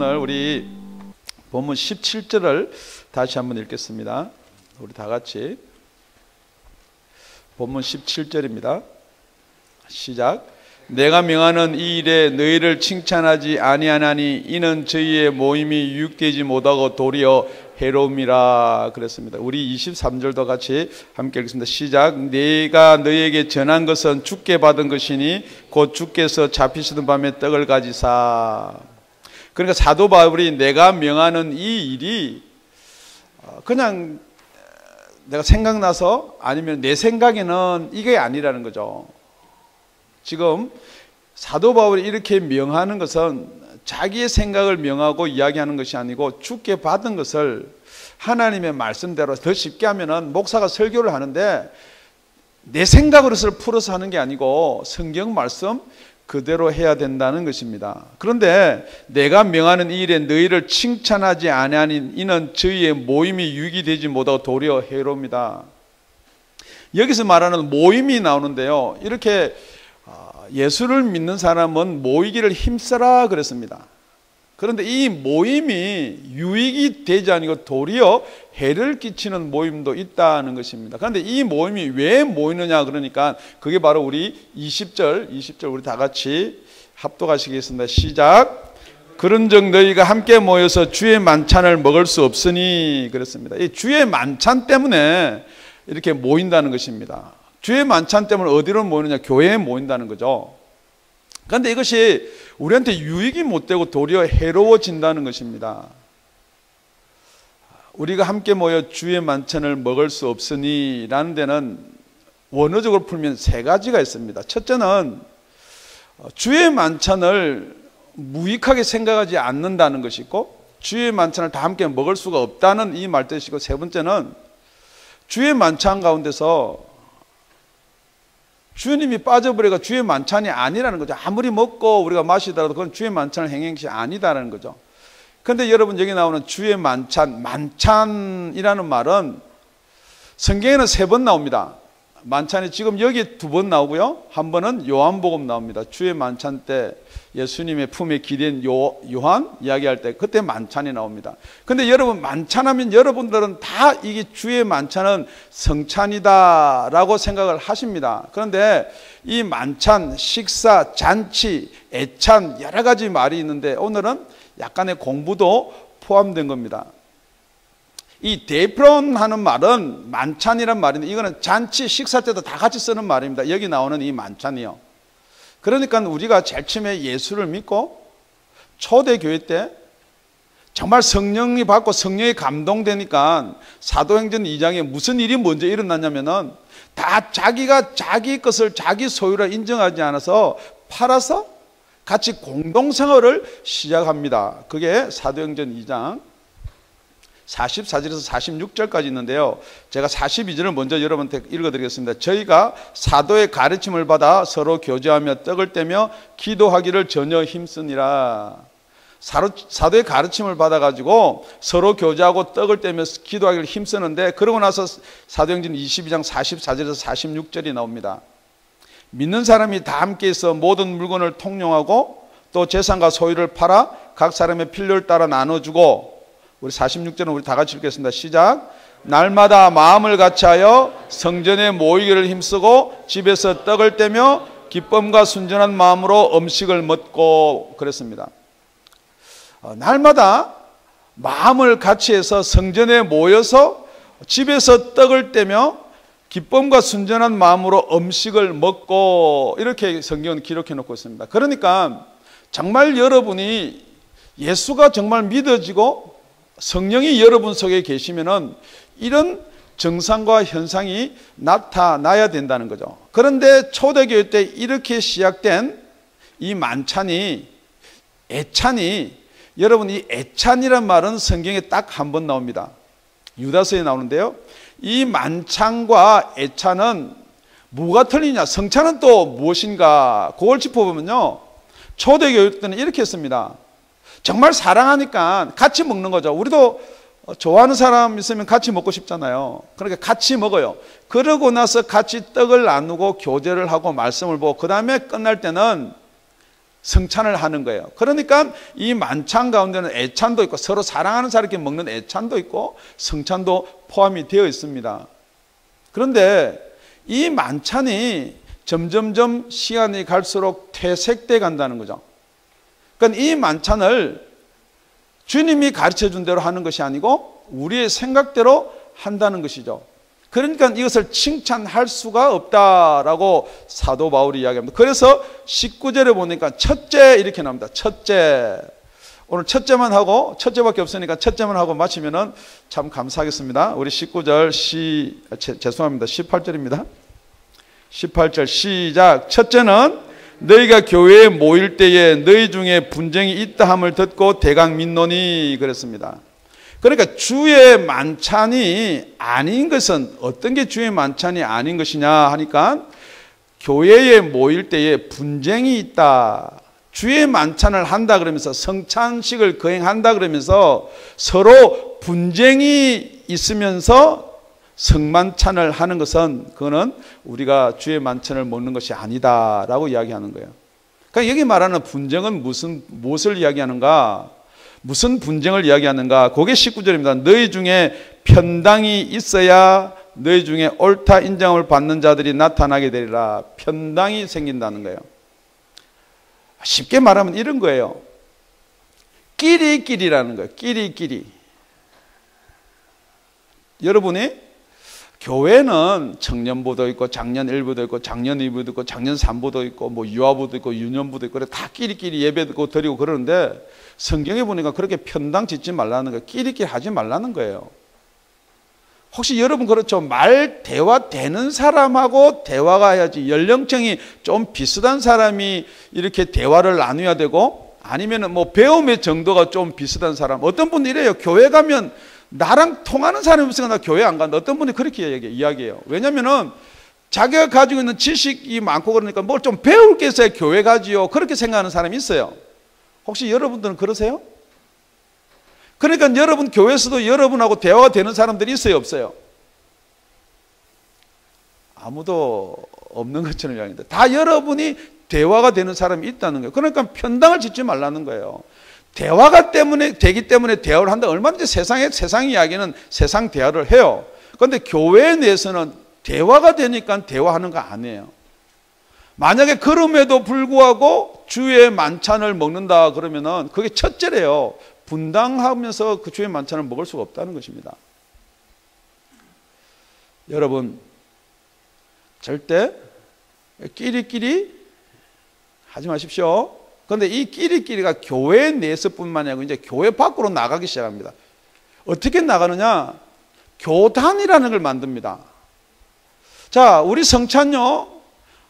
오늘 우리 본문 17절을 다시 한번 읽겠습니다. 우리 다 같이 본문 17절입니다. 시작. 내가 명하는 이 일에 너희를 칭찬하지 아니하나니 이는 저희의 모임이 유익되지 못하고 도리어 해로움이라 그랬습니다. 우리 23절도 같이 함께 읽겠습니다. 시작. 내가 너희에게 전한 것은 주께 받은 것이니 곧 주께서 잡히시던 밤에 떡을 가지사. 그러니까 사도 바울이 내가 명하는 이 일이 그냥 내가 생각나서 아니면 내 생각에는 이게 아니라는 거죠. 지금 사도 바울이 이렇게 명하는 것은 자기의 생각을 명하고 이야기하는 것이 아니고 주께 받은 것을 하나님의 말씀대로, 더 쉽게 하면은 목사가 설교를 하는데 내 생각으로 풀어서 하는 게 아니고 성경 말씀 그대로 해야 된다는 것입니다. 그런데 내가 명하는 이 일에 너희를 칭찬하지 아니하니 이는 저희의 모임이 유익이 되지 못하고 도리어 해로움이다. 여기서 말하는 모임이 나오는데요, 이렇게 예수를 믿는 사람은 모이기를 힘써라 그랬습니다. 그런데 이 모임이 유익이 되지 않고 도리어 해를 끼치는 모임도 있다는 것입니다. 그런데 이 모임이 왜 모이느냐 그러니까 그게 바로 우리 20절 우리 다 같이 합독하시겠습니다. 시작. 그런즉 너희가 함께 모여서 주의 만찬을 먹을 수 없으니 그랬습니다. 이 주의 만찬 때문에 이렇게 모인다는 것입니다. 주의 만찬 때문에 어디로 모이느냐? 교회에 모인다는 거죠. 그런데 이것이 우리한테 유익이 못 되고 도리어 해로워진다는 것입니다. 우리가 함께 모여 주의 만찬을 먹을 수 없으니 라는 데는 원어적으로 풀면 세 가지가 있습니다. 첫째는 주의 만찬을 무익하게 생각하지 않는다는 것이 있고, 주의 만찬을 다 함께 먹을 수가 없다는 이 말뜻이고, 세 번째는 주의 만찬 가운데서 주님이 빠져버리가 주의 만찬이 아니라는 거죠. 아무리 먹고 우리가 마시더라도 그건 주의 만찬을 행한 것이 아니다라는 거죠. 그런데 여러분, 여기 나오는 주의 만찬, 만찬이라는 말은 성경에는 3번 나옵니다. 만찬이 지금 여기 2번 나오고요, 한 번은 요한복음 나옵니다. 주의 만찬 때 예수님의 품에 기댄 요한 이야기할 때 그때 만찬이 나옵니다. 그런데 여러분, 만찬하면 여러분들은 다 이게 주의 만찬은 성찬이다 라고 생각을 하십니다. 그런데 이 만찬, 식사, 잔치, 애찬 여러 가지 말이 있는데 오늘은 약간의 공부도 포함된 겁니다. 이 데프론 하는 말은 만찬이란 말인데 이거는 잔치, 식사 때도 다 같이 쓰는 말입니다. 여기 나오는 이 만찬이요. 그러니까 우리가 제일 처음에 예수를 믿고 초대교회 때 정말 성령이 받고 성령이 감동되니까 사도행전 2장에 무슨 일이 먼저 일어났냐면은 다 자기가 자기 것을 자기 소유라 인정하지 않아서 팔아서 같이 공동생활을 시작합니다. 그게 사도행전 2장 44절에서 46절까지 있는데요, 제가 42절을 먼저 여러분한테 읽어드리겠습니다. 저희가 사도의 가르침을 받아 서로 교제하며 떡을 떼며 기도하기를 전혀 힘쓰니라. 사도의 가르침을 받아가지고 서로 교제하고 떡을 떼며 기도하기를 힘쓰는데, 그러고 나서 사도행전 22장 44절에서 46절이 나옵니다. 믿는 사람이 다 함께 있어 모든 물건을 통용하고 또 재산과 소유를 팔아 각 사람의 필요를 따라 나눠주고, 우리 46절은 우리 다 같이 읽겠습니다. 시작. 날마다 마음을 같이하여 성전에 모이기를 힘쓰고 집에서 떡을 떼며 기쁨과 순전한 마음으로 음식을 먹고 그랬습니다. 날마다 마음을 같이해서 성전에 모여서 집에서 떡을 떼며 기쁨과 순전한 마음으로 음식을 먹고, 이렇게 성경은 기록해 놓고 있습니다. 그러니까 정말 여러분이 예수가 정말 믿어지고 성령이 여러분 속에 계시면은 이런 정상과 현상이 나타나야 된다는 거죠. 그런데 초대교회 때 이렇게 시작된 이 만찬이, 애찬이, 여러분 이 애찬이란 말은 성경에 딱 한 번 나옵니다. 유다서에 나오는데요, 이 만찬과 애찬은 뭐가 틀리냐, 성찬은 또 무엇인가, 그걸 짚어보면요, 초대교회 때는 이렇게 했습니다. 정말 사랑하니까 같이 먹는 거죠. 우리도 좋아하는 사람 있으면 같이 먹고 싶잖아요. 그러니까 같이 먹어요. 그러고 나서 같이 떡을 나누고 교제를 하고 말씀을 보고, 그 다음에 끝날 때는 성찬을 하는 거예요. 그러니까 이 만찬 가운데는 애찬도 있고 서로 사랑하는 사람께 먹는 애찬도 있고 성찬도 포함이 되어 있습니다. 그런데 이 만찬이 점점점 시간이 갈수록 퇴색돼 간다는 거죠. 그러니까 이 만찬을 주님이 가르쳐 준 대로 하는 것이 아니고 우리의 생각대로 한다는 것이죠. 그러니까 이것을 칭찬할 수가 없다라고 사도 바울이 이야기합니다. 그래서 19절에 보니까 첫째 이렇게 나옵니다. 첫째. 오늘 첫째만 하고 첫째밖에 없으니까 첫째만 하고 마치면은 참 감사하겠습니다. 우리 19절 죄송합니다. 18절입니다. 18절 시작. 첫째는 너희가 교회에 모일 때에 너희 중에 분쟁이 있다 함을 듣고 대강 믿노니 그랬습니다. 그러니까 주의 만찬이 아닌 것은 어떤 게 주의 만찬이 아닌 것이냐 하니까 교회에 모일 때에 분쟁이 있다. 주의 만찬을 한다 그러면서 성찬식을 거행한다 그러면서 서로 분쟁이 있으면서 성만찬을 하는 것은 그거는 우리가 주의 만찬을 먹는 것이 아니다라고 이야기하는 거예요. 그러니까 여기 말하는 분쟁은 무엇을 이야기하는가? 무슨 분쟁을 이야기하는가? 그게 19절입니다. 너희 중에 편당이 있어야 너희 중에 옳다 인정을 받는 자들이 나타나게 되리라. 편당이 생긴다는 거예요. 쉽게 말하면 이런 거예요. 끼리끼리라는 거예요. 끼리끼리. 여러분이 교회는 청년부도 있고 작년 1부도 있고 작년 2부도 있고 작년 3부도 있고 뭐 유아부도 있고 유년부도 있고 다 끼리끼리 예배 듣고 드리고 그러는데 성경에 보니까 그렇게 편당 짓지 말라는 거예요. 끼리끼리 하지 말라는 거예요. 혹시 여러분 그렇죠? 대화 되는 사람하고 대화가 해야지. 연령층이 좀 비슷한 사람이 이렇게 대화를 나눠야 되고 아니면은 뭐 배움의 정도가 좀 비슷한 사람. 어떤 분이 이래요. 교회 가면 나랑 통하는 사람이 없으니까 나 교회 안 간다. 어떤 분이 그렇게 이야기해요. 왜냐면은 자기가 가지고 있는 지식이 많고 그러니까 뭘 좀 배울 게 있어야 교회 가지요. 그렇게 생각하는 사람이 있어요. 혹시 여러분들은 그러세요? 그러니까 여러분 교회에서도 여러분하고 대화가 되는 사람들이 있어요, 없어요? 아무도 없는 것처럼 이야기합니다. 다 여러분이 대화가 되는 사람이 있다는 거예요. 그러니까 편당을 짓지 말라는 거예요. 대화가 되기 때문에 대화를 한다. 얼마든지 세상 이야기는 세상 대화를 해요. 그런데 교회 내에서는 대화가 되니까 대화하는 거 아니에요. 만약에 그럼에도 불구하고 주의 만찬을 먹는다 그러면은 그게 첫째래요. 분당하면서 그 주의 만찬을 먹을 수가 없다는 것입니다. 여러분 절대 끼리끼리 하지 마십시오. 그런데 이 끼리끼리가 교회 내에서뿐만이 아니고 이제 교회 밖으로 나가기 시작합니다. 어떻게 나가느냐? 교단이라는 걸 만듭니다. 자, 우리 성찬요.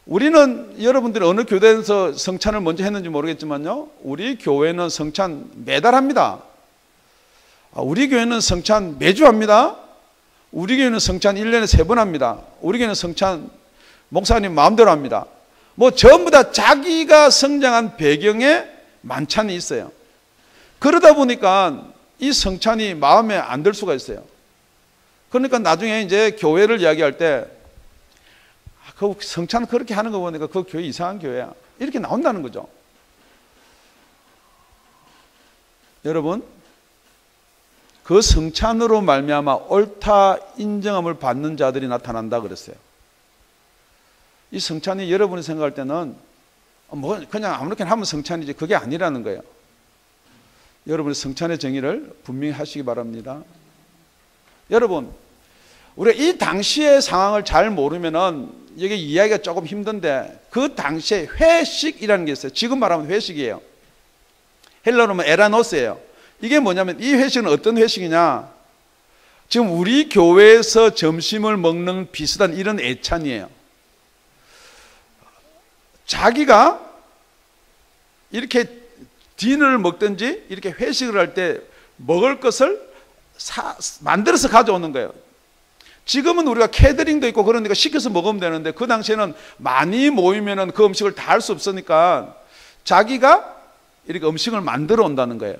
우리는 여러분들이 어느 교단에서 성찬을 먼저 했는지 모르겠지만요. 우리 교회는 성찬 매달 합니다. 우리 교회는 성찬 매주 합니다. 우리 교회는 성찬 1년에 3번 합니다. 우리 교회는 성찬 목사님 마음대로 합니다. 뭐 전부 다 자기가 성장한 배경에 만찬이 있어요. 그러다 보니까 이 성찬이 마음에 안 들 수가 있어요. 그러니까 나중에 이제 교회를 이야기할 때 그 성찬 그렇게 하는 거 보니까 그 교회 이상한 교회야. 이렇게 나온다는 거죠. 여러분, 그 성찬으로 말미암아 옳다 인정함을 받는 자들이 나타난다 그랬어요. 이 성찬이 여러분이 생각할 때는 뭐 그냥 아무렇게나 하면 성찬이지 그게 아니라는 거예요. 여러분의 성찬의 정의를 분명히 하시기 바랍니다. 여러분, 우리가 이 당시의 상황을 잘 모르면은 이게 이해하기가 조금 힘든데 그 당시에 회식이라는 게 있어요. 지금 말하면 회식이에요. 헬라어로 하면 에라노스예요. 이게 뭐냐면 이 회식은 어떤 회식이냐? 지금 우리 교회에서 점심을 먹는 비슷한 이런 애찬이에요. 자기가 이렇게 디너를 먹든지 이렇게 회식을 할 때 먹을 것을 만들어서 가져오는 거예요. 지금은 우리가 캐터링도 있고 그러니까 시켜서 먹으면 되는데 그 당시에는 많이 모이면은 그 음식을 다 할 수 없으니까 자기가 이렇게 음식을 만들어 온다는 거예요.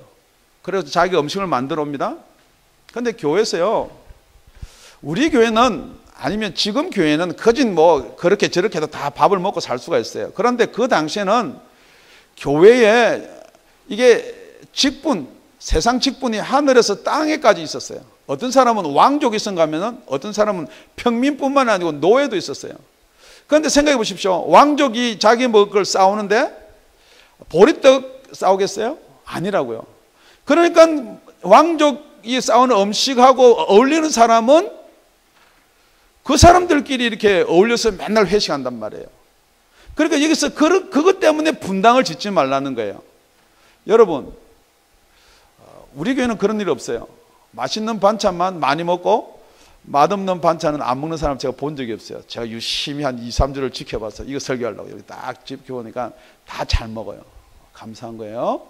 그래서 자기가 음식을 만들어 옵니다. 그런데 교회에서요, 우리 교회는 아니면 지금 교회는 거진 뭐 그렇게 저렇게 해도 다 밥을 먹고 살 수가 있어요. 그런데 그 당시에는 교회에 이게 직분, 세상 직분이 하늘에서 땅에까지 있었어요. 어떤 사람은 왕족이 있었는가 하면은 어떤 사람은 평민뿐만 아니고 노예도 있었어요. 그런데 생각해 보십시오. 왕족이 자기 먹을 걸 싸우는데 보리떡 싸우겠어요? 아니라고요. 그러니까 왕족이 싸우는 음식하고 어울리는 사람은 그 사람들끼리 이렇게 어울려서 맨날 회식한단 말이에요. 그러니까 여기서 그것 때문에 분당을 짓지 말라는 거예요. 여러분, 우리 교회는 그런 일이 없어요. 맛있는 반찬만 많이 먹고 맛없는 반찬은 안 먹는 사람 제가 본 적이 없어요. 제가 유심히 한 2, 3주를 지켜봐서 이거 설교하려고 여기 딱 지켜보니까 다 잘 먹어요. 감사한 거예요.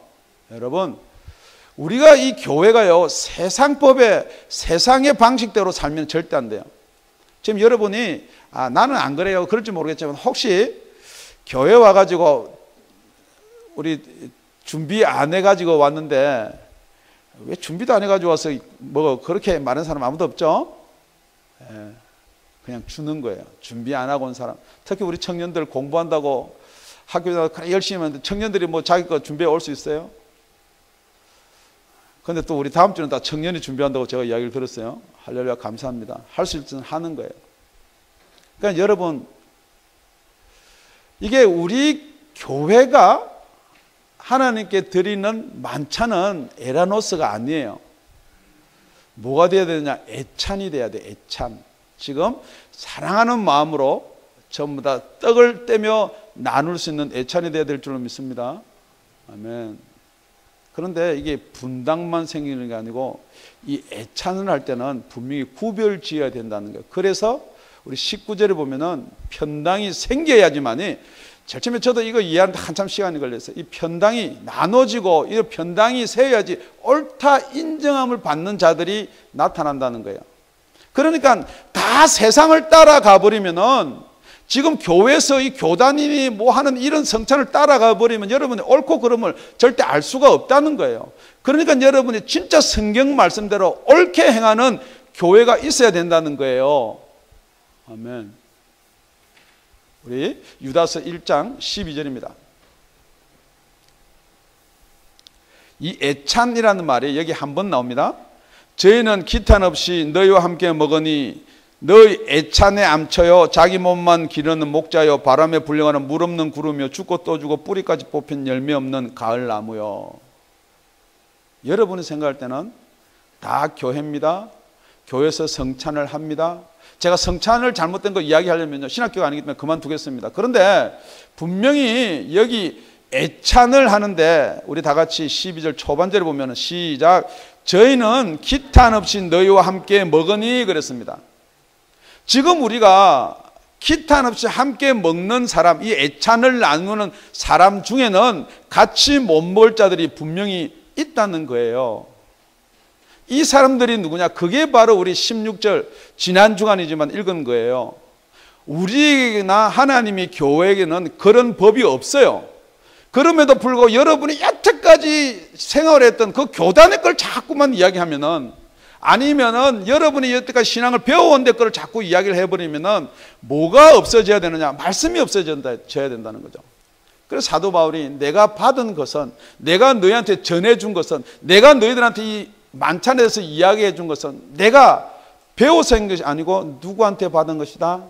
여러분, 우리가 이 교회가요, 세상법에 세상의 방식대로 살면 절대 안 돼요. 지금 여러분이 나는 안 그래요, 그럴지 모르겠지만 혹시 교회 와가지고 우리 준비 안 해가지고 왔는데 왜 준비도 안 해가지고 와서 뭐 그렇게 말하는 사람 아무도 없죠? 예, 그냥 주는 거예요. 준비 안 하고 온 사람, 특히 우리 청년들 공부한다고 학교에 열심히 하는데 청년들이 뭐 자기 거 준비해 올 수 있어요? 근데 또 우리 다음 주는 다 청년이 준비한다고 제가 이야기를 들었어요. 할렐루야, 감사합니다. 할 수 있을 때는 하는 거예요. 그러니까 여러분, 이게 우리 교회가 하나님께 드리는 만찬은 에라노스가 아니에요. 뭐가 돼야 되느냐? 애찬이 돼야 돼. 애찬. 지금 사랑하는 마음으로 전부 다 떡을 떼며 나눌 수 있는 애찬이 돼야 될 줄로 믿습니다. 아멘. 그런데 이게 분당만 생기는 게 아니고 이 애찬을 할 때는 분명히 구별 지어야 된다는 거예요. 그래서 우리 19절에 보면은 편당이 생겨야지만이, 제일 처음에 저도 이거 이해하는데 한참 시간이 걸렸어요. 이 편당이 나눠지고 이 편당이 세워야지 옳다 인정함을 받는 자들이 나타난다는 거예요. 그러니까 다 세상을 따라가 버리면은, 지금 교회에서 이 교단이 뭐 하는 이런 성찬을 따라가 버리면 여러분이 옳고 그름을 절대 알 수가 없다는 거예요. 그러니까 여러분이 진짜 성경 말씀대로 옳게 행하는 교회가 있어야 된다는 거예요. 아멘. 우리 유다서 1장 12절입니다. 이 애찬이라는 말이 여기 한 번 나옵니다. 저희는 기탄 없이 너희와 함께 먹으니 너희 애찬에 암쳐요 자기 몸만 기르는 목자요 바람에 불려가는 물 없는 구름이요 죽고 또 죽고 뿌리까지 뽑힌 열매 없는 가을나무요. 여러분이 생각할 때는 다 교회입니다. 교회에서 성찬을 합니다. 제가 성찬을 잘못된 거 이야기하려면요, 신학교가 아니기 때문에 그만두겠습니다. 그런데 분명히 여기 애찬을 하는데 우리 다 같이 12절 초반절에 보면 시작, 저희는 기탄 없이 너희와 함께 먹으니 그랬습니다. 지금 우리가 기탄 없이 함께 먹는 사람, 이 애찬을 나누는 사람 중에는 같이 못 먹을 자들이 분명히 있다는 거예요. 이 사람들이 누구냐? 그게 바로 우리 16절 지난 주간이지만 읽은 거예요. 우리나 하나님이 교회에게는 그런 법이 없어요. 그럼에도 불구하고 여러분이 여태까지 생활했던 그 교단의 걸 자꾸만 이야기하면은, 아니면은 여러분이 여태까지 신앙을 배워온 데 거를 자꾸 이야기를 해버리면은 뭐가 없어져야 되느냐? 말씀이 없어져야 된다는 거죠. 그래서 사도 바울이 내가 받은 것은, 내가 너희한테 전해준 것은, 내가 너희들한테 이 만찬에 대해서 이야기해 준 것은 내가 배워서 한 것이 아니고 누구한테 받은 것이다?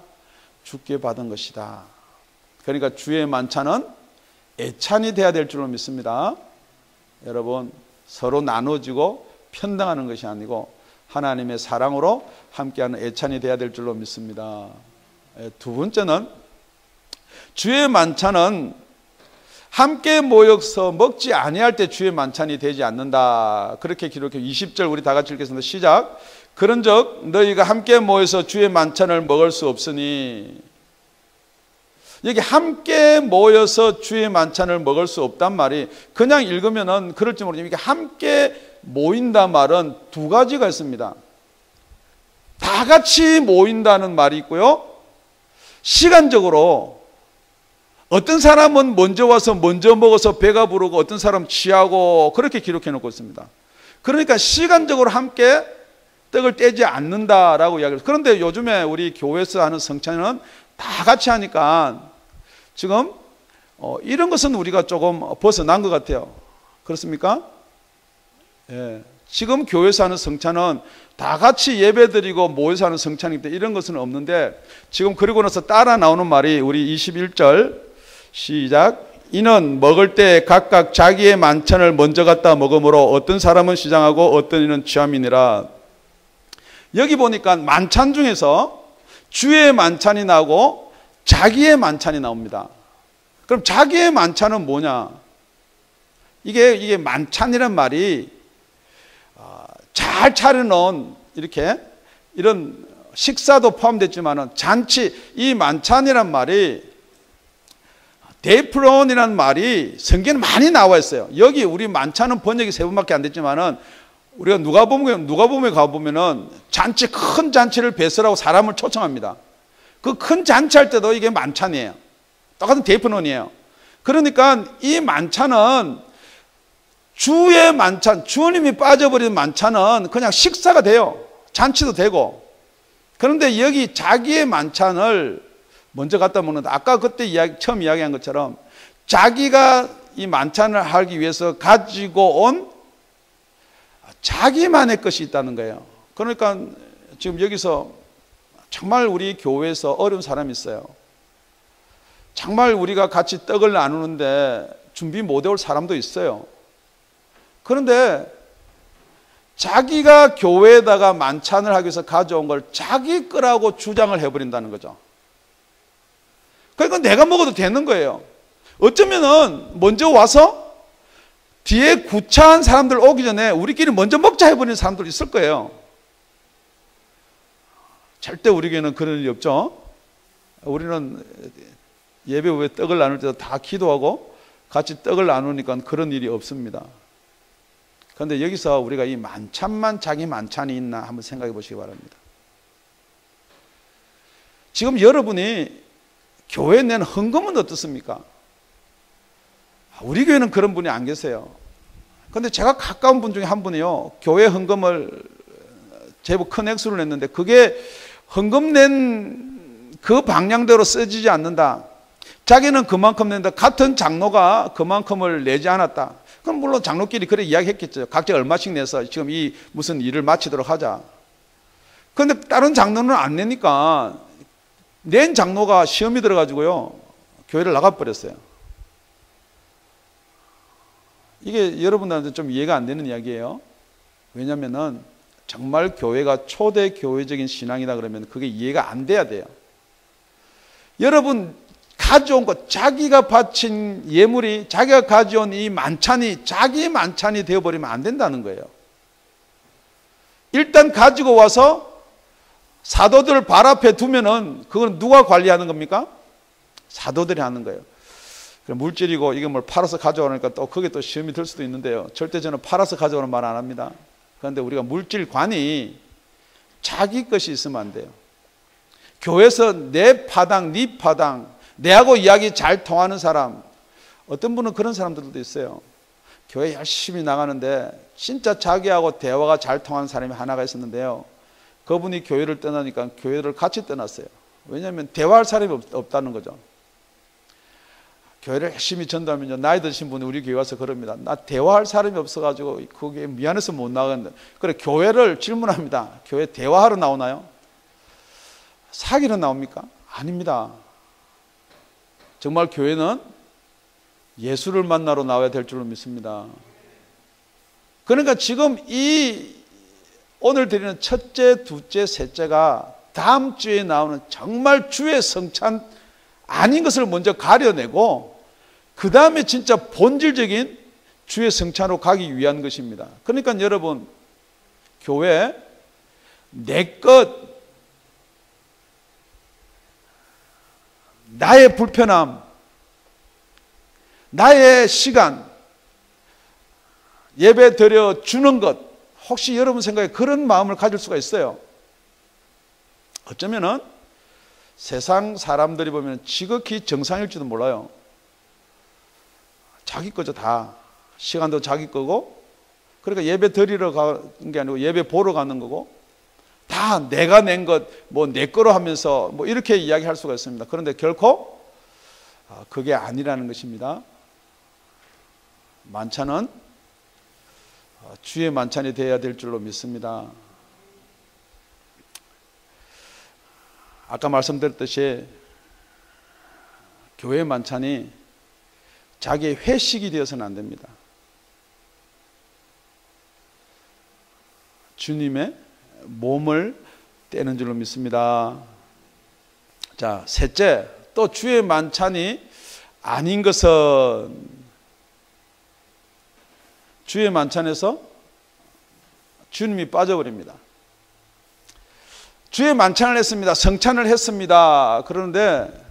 주께 받은 것이다. 그러니까 주의 만찬은 애찬이 돼야 될 줄로 믿습니다. 여러분, 서로 나눠지고 편당하는 것이 아니고 하나님의 사랑으로 함께하는 애찬이 돼야 될 줄로 믿습니다. 두 번째는, 주의 만찬은 함께 모여서 먹지 아니할 때 주의 만찬이 되지 않는다. 그렇게 기록해 20절 우리 다 같이 읽겠습니다. 시작. 그런즉 너희가 함께 모여서 주의 만찬을 먹을 수 없으니, 여기 함께 모여서 주의 만찬을 먹을 수 없단 말이 그냥 읽으면은 그럴지 모르지만, 이게 함께 모인다 말은 두 가지가 있습니다. 다 같이 모인다는 말이 있고요, 시간적으로 어떤 사람은 먼저 와서 먼저 먹어서 배가 부르고 어떤 사람은 취하고 그렇게 기록해 놓고 있습니다. 그러니까 시간적으로 함께 떡을 떼지 않는다라고 이야기를. 그런데 요즘에 우리 교회에서 하는 성찬은 다 같이 하니까 지금 이런 것은 우리가 조금 벗어난 것 같아요. 그렇습니까? 예. 지금 교회에서 하는 성찬은 다 같이 예배드리고 모여서 하는 성찬이기 때문에 이런 것은 없는데, 지금 그리고 나서 따라 나오는 말이 우리 21절 시작. 이는 먹을 때 각각 자기의 만찬을 먼저 갖다 먹으므로 어떤 사람은 시장하고 어떤 이는 취함이니라. 여기 보니까 만찬 중에서 주의 만찬이 나오고 자기의 만찬이 나옵니다. 그럼 자기의 만찬은 뭐냐? 이게 만찬이란 말이 잘 차려놓은 이렇게 이런 식사도 포함됐지만은 잔치, 이 만찬이란 말이 데이프론이라는 말이 성경에 많이 나와 있어요. 여기 우리 만찬은 번역이 3번밖에 안 됐지만은 우리가 누가복음에 가보면은 잔치, 큰 잔치를 배설하고 사람을 초청합니다. 그 큰 잔치할 때도 이게 만찬이에요. 똑같은 데이프론이에요. 그러니까 이 만찬은 주의 만찬, 주님이 빠져버린 만찬은 그냥 식사가 돼요. 잔치도 되고. 그런데 여기 자기의 만찬을 먼저 갖다 먹는다. 아까 그때 처음 이야기한 것처럼 자기가 이 만찬을 하기 위해서 가지고 온 자기만의 것이 있다는 거예요. 그러니까 지금 여기서 정말 우리 교회에서 어려운 사람이 있어요. 정말 우리가 같이 떡을 나누는데 준비 못 해올 사람도 있어요. 그런데 자기가 교회에다가 만찬을 하기 위해서 가져온 걸 자기 거라고 주장을 해버린다는 거죠. 그러니까 내가 먹어도 되는 거예요. 어쩌면은 먼저 와서 뒤에 구차한 사람들 오기 전에 우리끼리 먼저 먹자 해버리는 사람들 있을 거예요. 절대 우리에게는 그런 일이 없죠. 우리는 예배 후에 떡을 나눌 때도 다 기도하고 같이 떡을 나누니까 그런 일이 없습니다. 그런데 여기서 우리가 이 만찬만 자기 만찬이 있나 한번 생각해 보시기 바랍니다. 지금 여러분이 교회에 낸 헌금은 어떻습니까? 우리 교회는 그런 분이 안 계세요. 그런데 제가 가까운 분 중에 한 분이요, 교회 헌금을 제법 큰 액수를 냈는데 그게 헌금 낸 그 방향대로 써지지 않는다. 자기는 그만큼 낸다. 같은 장로가 그만큼을 내지 않았다. 그럼 물론 장로끼리 그래 이야기했겠죠. 각자 얼마씩 내서 지금 이 무슨 일을 마치도록 하자. 그런데 다른 장로는 안 내니까 낸 장로가 시험이 들어가지고요, 교회를 나가버렸어요. 이게 여러분들한테 좀 이해가 안 되는 이야기예요. 왜냐하면은 정말 교회가 초대 교회적인 신앙이다 그러면 그게 이해가 안 돼야 돼요. 여러분 가져온 것, 자기가 바친 예물이, 자기가 가져온 이 만찬이 자기 만찬이 되어버리면 안 된다는 거예요. 일단 가지고 와서 사도들 발 앞에 두면은 그건 누가 관리하는 겁니까? 사도들이 하는 거예요. 물질이고 이게 뭘 팔아서 가져오니까 또 그게 또 시험이 들 수도 있는데요. 절대 저는 팔아서 가져오는 말 안 합니다. 그런데 우리가 물질관이 자기 것이 있으면 안 돼요. 교회에서 내 파당, 네 파당, 내하고 이야기 잘 통하는 사람, 어떤 분은 그런 사람들도 있어요. 교회 열심히 나가는데 진짜 자기하고 대화가 잘 통하는 사람이 하나가 있었는데요, 그분이 교회를 떠나니까 교회를 같이 떠났어요. 왜냐하면 대화할 사람이 없다는 거죠. 교회를 열심히 전도하면요, 나이 드신 분이 우리 교회 와서 그럽니다. 나 대화할 사람이 없어가지고 그게 미안해서 못 나가는데. 그래, 교회를 질문합니다. 교회 대화하러 나오나요? 사귀러 나옵니까? 아닙니다. 정말 교회는 예수를 만나러 나와야 될 줄로 믿습니다. 그러니까 지금 이 오늘 드리는 첫째, 둘째, 셋째가 다음 주에 나오는 정말 주의 성찬 아닌 것을 먼저 가려내고 그 다음에 진짜 본질적인 주의 성찬으로 가기 위한 것입니다. 그러니까 여러분, 교회 내 것, 나의 불편함, 나의 시간, 예배 드려 주는 것, 혹시 여러분 생각에 그런 마음을 가질 수가 있어요. 어쩌면은 세상 사람들이 보면 지극히 정상일지도 몰라요. 자기 거죠, 다. 시간도 자기 거고, 그러니까 예배 드리러 가는 게 아니고 예배 보러 가는 거고, 다 내가 낸 것, 뭐 내 거로 하면서 뭐 이렇게 이야기할 수가 있습니다. 그런데 결코 그게 아니라는 것입니다. 만찬은 주의 만찬이 되어야 될 줄로 믿습니다. 아까 말씀드렸듯이 교회 만찬이 자기의 회식이 되어서는 안 됩니다. 주님의 몸을 떼는 줄로 믿습니다. 자, 셋째, 또 주의 만찬이 아닌 것은 주의 만찬에서 주님이 빠져버립니다. 주의 만찬을 했습니다. 성찬을 했습니다. 그런데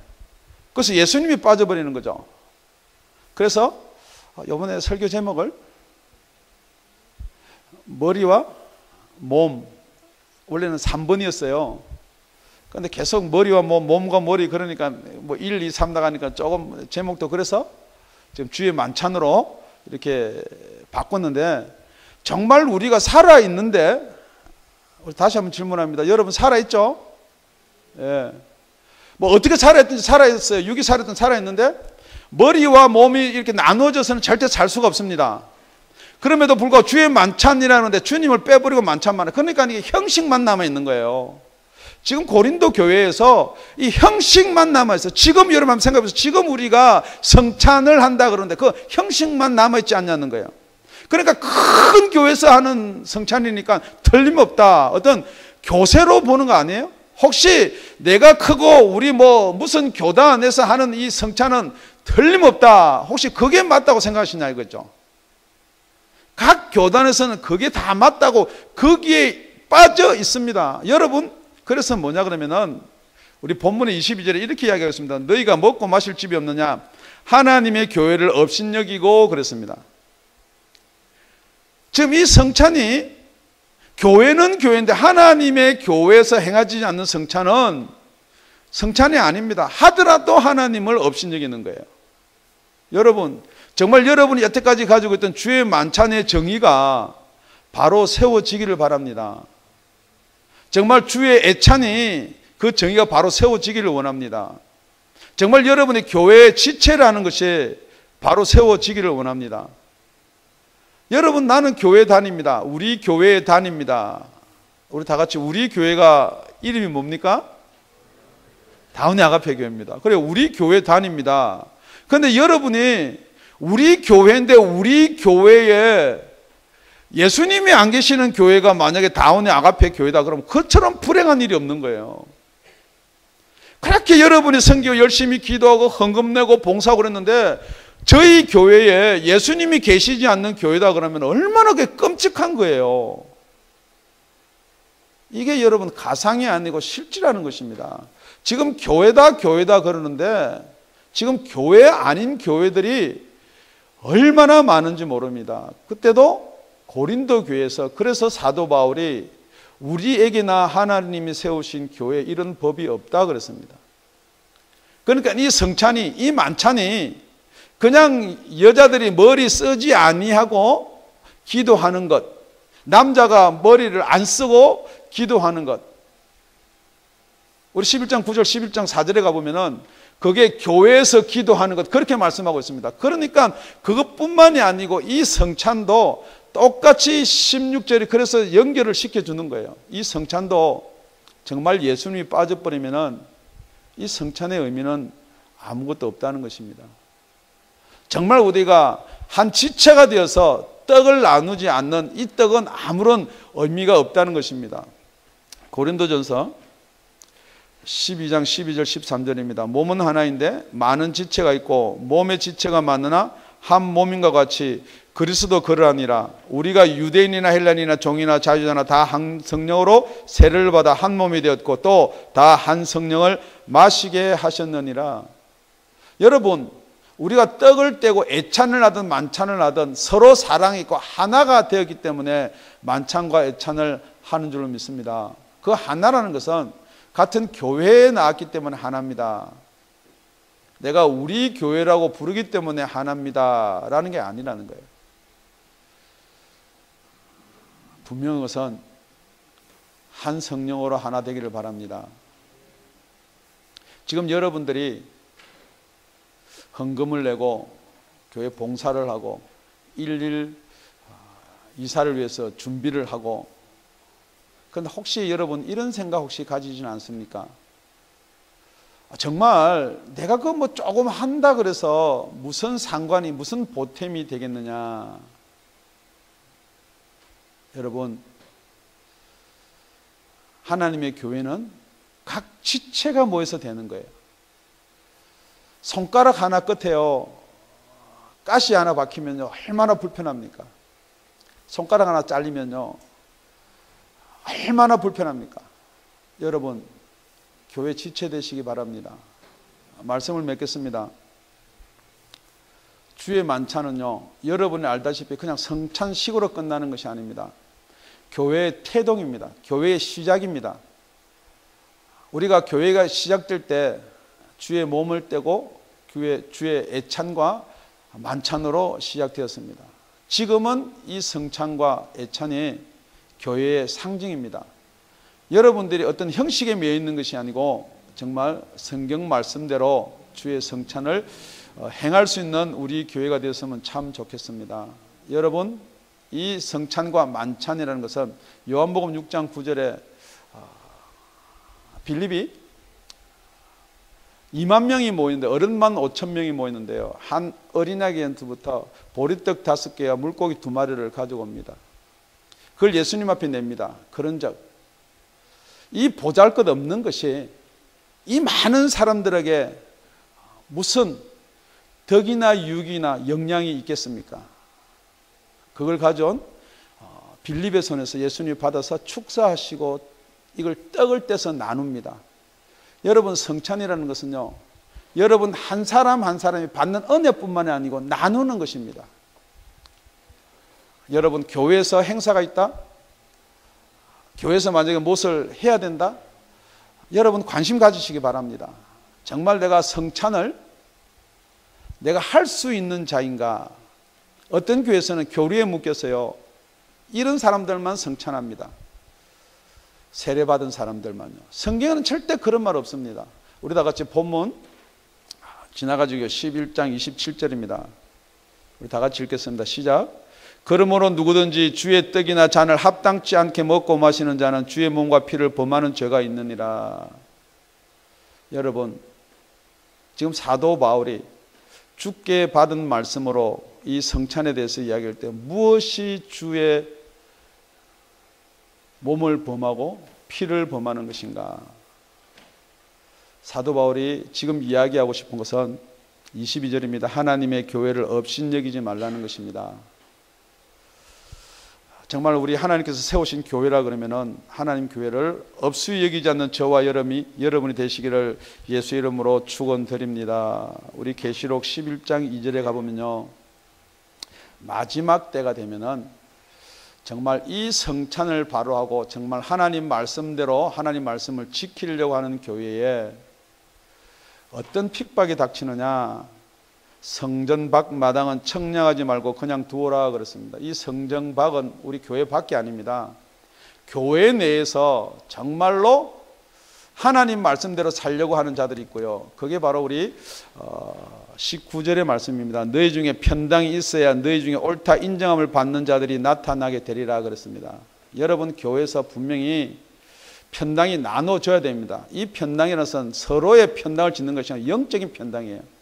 그래서 예수님이 빠져버리는 거죠. 그래서 이번에 설교 제목을 머리와 몸, 원래는 3번이었어요. 그런데 계속 머리와 몸, 몸과 머리, 그러니까 뭐 1, 2, 3 나가니까 조금 제목도 그래서 지금 주의 만찬으로 이렇게 바꿨는데, 정말 우리가 살아있는데, 다시 한번 질문합니다. 여러분 살아있죠? 예. 뭐 어떻게 살아있든지 살아있어요. 육이 살아있든 살아있는데, 머리와 몸이 이렇게 나누어져서는 절대 살 수가 없습니다. 그럼에도 불구하고 주의 만찬이라는데 주님을 빼버리고 만찬만 해. 그러니까 이게 형식만 남아있는 거예요. 지금 고린도 교회에서 이 형식만 남아있어요. 지금 여러분 한번 생각해보세요. 지금 우리가 성찬을 한다 그러는데 그 형식만 남아있지 않냐는 거예요. 그러니까 큰 교회에서 하는 성찬이니까 틀림없다. 어떤 교세로 보는 거 아니에요? 혹시 내가 크고 우리 뭐 무슨 교단에서 하는 이 성찬은 틀림없다. 혹시 그게 맞다고 생각하시냐 이거죠. 각 교단에서는 그게 다 맞다고 거기에 빠져 있습니다. 여러분, 그래서 뭐냐 그러면은 우리 본문의 22절에 이렇게 이야기하겠습니다. 너희가 먹고 마실 집이 없느냐? 하나님의 교회를 업신여기고 그랬습니다. 지금 이 성찬이, 교회는 교회인데 하나님의 교회에서 행하지 않는 성찬은 성찬이 아닙니다. 하더라도 하나님을 업신여기는 거예요. 여러분, 정말 여러분이 여태까지 가지고 있던 주의 만찬의 정의가 바로 세워지기를 바랍니다. 정말 주의 애찬이 그 정의가 바로 세워지기를 원합니다. 정말 여러분의 교회의 지체라는 것이 바로 세워지기를 원합니다. 여러분, 나는 교회 다닙니다. 우리 교회에 다닙니다. 우리 다 같이 우리 교회가 이름이 뭡니까? 다운의 아가페 교회입니다. 그래, 우리 교회 다닙니다. 그런데 여러분이 우리 교회인데 우리 교회에 예수님이 안 계시는 교회가 만약에 다운의 아가페 교회다 그러면 그처럼 불행한 일이 없는 거예요. 그렇게 여러분이 선교 열심히 기도하고 헌금 내고 봉사하고 그랬는데 저희 교회에 예수님이 계시지 않는 교회다 그러면 얼마나 그게 끔찍한 거예요. 이게 여러분 가상이 아니고 실제라는 것입니다. 지금 교회다 그러는데 지금 교회 아닌 교회들이 얼마나 많은지 모릅니다. 그때도 고린도 교회에서, 그래서 사도 바울이 우리에게나 하나님이 세우신 교회에 이런 법이 없다 그랬습니다. 그러니까 이 성찬이, 이 만찬이 그냥 여자들이 머리 쓰지 아니하고 기도하는 것, 남자가 머리를 안 쓰고 기도하는 것. 우리 11장 9절 11장 4절에 가보면은 그게 교회에서 기도하는 것, 그렇게 말씀하고 있습니다. 그러니까 그것뿐만이 아니고 이 성찬도 똑같이 16절이 그래서 연결을 시켜주는 거예요. 이 성찬도 정말 예수님이 빠져버리면은 이 성찬의 의미는 아무것도 없다는 것입니다. 정말 우리가 한 지체가 되어서 떡을 나누지 않는 이 떡은 아무런 의미가 없다는 것입니다. 고린도전서 12장 12절 13절입니다. 몸은 하나인데 많은 지체가 있고 몸의 지체가 많으나 한 몸인과 같이 그리스도 그러하니라. 우리가 유대인이나 헬라인이나 종이나 자유자나 다 한 성령으로 세례를 받아 한 몸이 되었고 또 다 한 성령을 마시게 하셨느니라. 여러분, 우리가 떡을 떼고 애찬을 하든 만찬을 하든 서로 사랑이 있고 하나가 되었기 때문에 만찬과 애찬을 하는 줄로 믿습니다. 그 하나라는 것은 같은 교회에 나왔기 때문에 하나입니다. 내가 우리 교회라고 부르기 때문에 하나입니다 라는 게 아니라는 거예요. 분명한 것은 한 성령으로 하나 되기를 바랍니다. 지금 여러분들이 헌금을 내고 교회 봉사를 하고 일일 이사를 위해서 준비를 하고. 그런데 혹시 여러분 이런 생각 혹시 가지지는 않습니까? 정말 내가 그거 뭐 조금 한다 그래서 무슨 상관이 무슨 보탬이 되겠느냐. 여러분, 하나님의 교회는 각 지체가 모여서 되는 거예요. 손가락 하나 끝에요, 가시 하나 박히면요 얼마나 불편합니까? 손가락 하나 잘리면요 얼마나 불편합니까? 여러분, 교회 지체 되시기 바랍니다. 말씀을 맺겠습니다. 주의 만찬은요, 여러분이 알다시피 그냥 성찬식으로 끝나는 것이 아닙니다. 교회의 태동입니다. 교회의 시작입니다. 우리가 교회가 시작될 때 주의 몸을 떼고 주의 애찬과 만찬으로 시작되었습니다. 지금은 이 성찬과 애찬이 교회의 상징입니다. 여러분들이 어떤 형식에 매여 있는 것이 아니고 정말 성경 말씀대로 주의 성찬을 행할 수 있는 우리 교회가 되었으면 참 좋겠습니다. 여러분, 이 성찬과 만찬이라는 것은 요한복음 6장 9절에 빌립이 2만 명이 모이는데 어른만 5천 명이 모이는데요, 한 어린아기 연투부터 보리떡 5개와 물고기 2마리를 가지고 옵니다. 그걸 예수님 앞에 냅니다. 그런 적, 이 보잘것없는 것이 이 많은 사람들에게 무슨 덕이나 유익이나 영향이 있겠습니까? 그걸 가져온 빌립의 손에서 예수님이 받아서 축사하시고 이걸 떡을 떼서 나눕니다. 여러분, 성찬이라는 것은요, 여러분 한 사람 한 사람이 받는 은혜뿐만이 아니고 나누는 것입니다. 여러분, 교회에서 행사가 있다? 교회에서 만약에 무엇을 해야 된다? 여러분 관심 가지시기 바랍니다. 정말 내가 성찬을 내가 할 수 있는 자인가? 어떤 교회에서는 교리에 묶여서요, 이런 사람들만 성찬합니다. 세례받은 사람들만요. 성경에는 절대 그런 말 없습니다. 우리 다 같이 본문 지나가지고 11장 27절입니다. 우리 다 같이 읽겠습니다. 시작. 그러므로 누구든지 주의 떡이나 잔을 합당치 않게 먹고 마시는 자는 주의 몸과 피를 범하는 죄가 있느니라. 여러분, 지금 사도 바울이 주께 받은 말씀으로 이 성찬에 대해서 이야기할 때 무엇이 주의 몸을 범하고 피를 범하는 것인가? 사도 바울이 지금 이야기하고 싶은 것은 22절입니다. 하나님의 교회를 업신여기지 말라는 것입니다. 정말 우리 하나님께서 세우신 교회라 그러면은 하나님 교회를 업수히 여기지 않는 저와 여러분이 되시기를 예수 이름으로 축원드립니다. 우리 계시록 11장 2절에 가보면요, 마지막 때가 되면은 정말 이 성찬을 바로하고 정말 하나님 말씀대로 하나님 말씀을 지키려고 하는 교회에 어떤 핍박이 닥치느냐? 성전 밖 마당은 청량하지 말고 그냥 두어라 그랬습니다. 이 성전 밖은 우리 교회 밖이 아닙니다. 교회 내에서 정말로 하나님 말씀대로 살려고 하는 자들이 있고요, 그게 바로 우리 19절의 말씀입니다. 너희 중에 편당이 있어야 너희 중에 옳다 인정함을 받는 자들이 나타나게 되리라 그랬습니다. 여러분, 교회에서 분명히 편당이 나눠져야 됩니다. 이 편당이라는 것은 서로의 편당을 짓는 것이 아니라 영적인 편당이에요.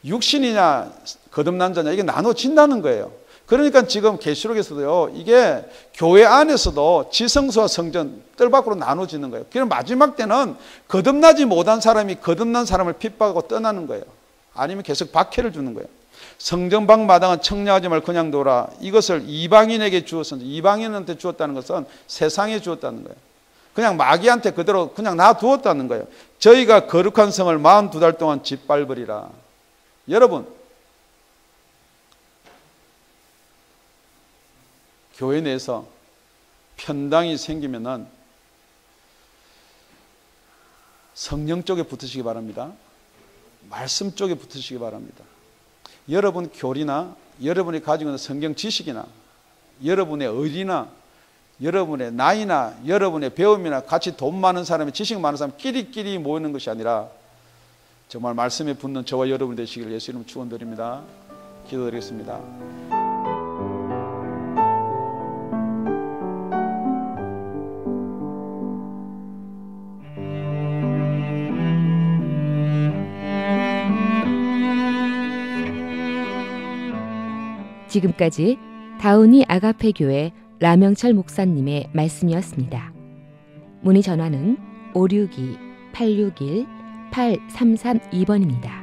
육신이냐 거듭난 자냐 이게 나눠진다는 거예요. 그러니까 지금 계시록에서도요, 이게 교회 안에서도 지성소와 성전 뜰 밖으로 나눠지는 거예요. 그럼 마지막 때는 거듭나지 못한 사람이 거듭난 사람을 핍박하고 떠나는 거예요. 아니면 계속 박해를 주는 거예요. 성전 밖 마당은 청량하지 말고 그냥 둬라. 이것을 이방인에게 주었습니다. 이방인한테 주었다는 것은 세상에 주었다는 거예요. 그냥 마귀한테 그대로 그냥 놔두었다는 거예요. 저희가 거룩한 성을 42달 동안 짓밟으리라. 여러분, 교회 내에서 편당이 생기면은 성령 쪽에 붙으시기 바랍니다. 말씀 쪽에 붙으시기 바랍니다. 여러분 교리나 여러분이 가지고 있는 성경 지식이나 여러분의 의리나 여러분의 나이나 여러분의 배움이나 같이 돈 많은 사람이 지식 많은 사람 끼리끼리 모이는 것이 아니라 정말 말씀에 붙는 저와 여러분 되시기를 예수 이름 축원드립니다. 기도드리겠습니다. 지금까지 다운이 아가페 교회 라명철 목사님의 말씀이었습니다. 문의 전화는 562-861-8332번입니다.